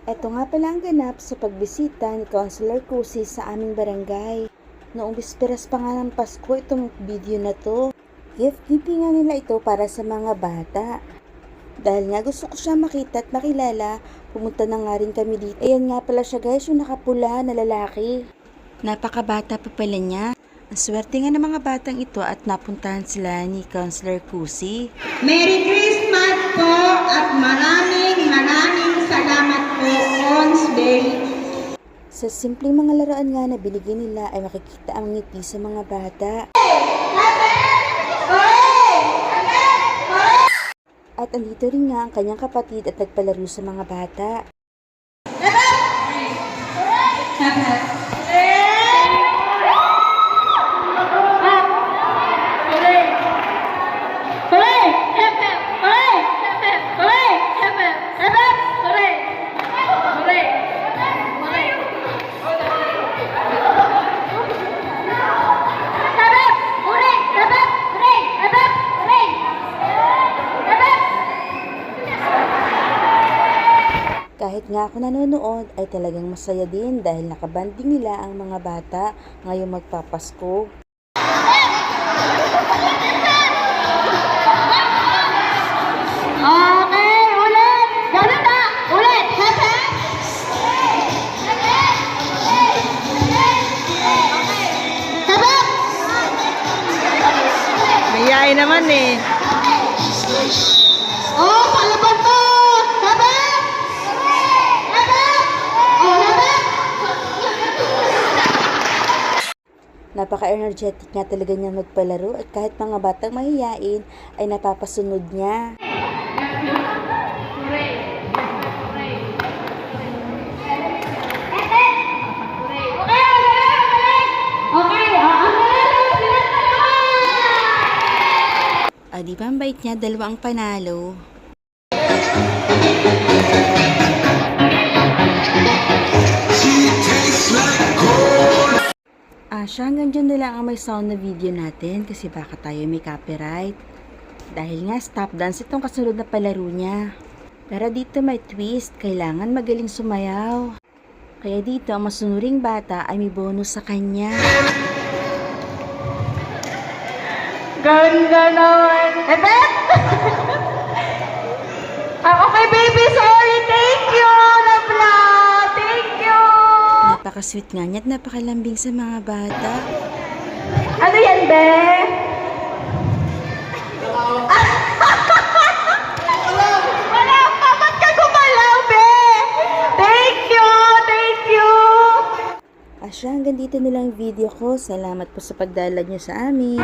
Ito nga pala ang ganap sa pagbisita ni Councilor Cusi sa aming barangay. Noong bisperas pa nga ng Pasko itong video na to. Gift giving nga nila ito para sa mga bata. Dahil nga gusto ko siya makita at makilala, pumunta na nga rin kami dito. Ayan nga pala siya guys, yung nakapula na lalaki. Napakabata pa pala niya. Ang swerte nga ng mga batang ito at napuntahan sila ni Councilor Cusi. Merry Christmas po at maraming salamat po, Cons Day. Sa simpleng mga laruan nga na binigyan nila ay makikita ang ngiti sa mga bata. At andito rin nga ang kanyang kapatid at nagpalaro sa mga bata. Kahit nga ako nanonood ay talagang masaya din dahil nakabanding nila ang mga bata ngayong magpapasko. Okay, ulit! Ganun na! Ulit! Hepe! Hepe! Mayayain naman eh. Oh, palaban to! Hepe! Hepe! Oh, hepe! Napaka-energetic nga talaga niya magpalaro at kahit mga batang mahiyain ay napapasunod niya. Di ba ang bait niya, dalawa ang panalo. Siya hanggang dyan na lang ang may sound na video natin kasi baka tayo may copyright. Dahil nga stop dance itong kasunod na palaro niya. Pero dito may twist, kailangan magaling sumayaw. Kaya dito ang masunuring bata ay may bonus sa kanya. Ganda naman. Ebe? Okay, baby. Sorry. Thank you. Love, love. Thank you. Napaka-sweet nga niya at napakalambing sa mga bata. Ano yan, be? Wala ka. Ba't ka gumalaw, be? Thank you. Thank you. Siya hanggang dito nilang video ko. Salamat po sa pagdalad niyo sa amin.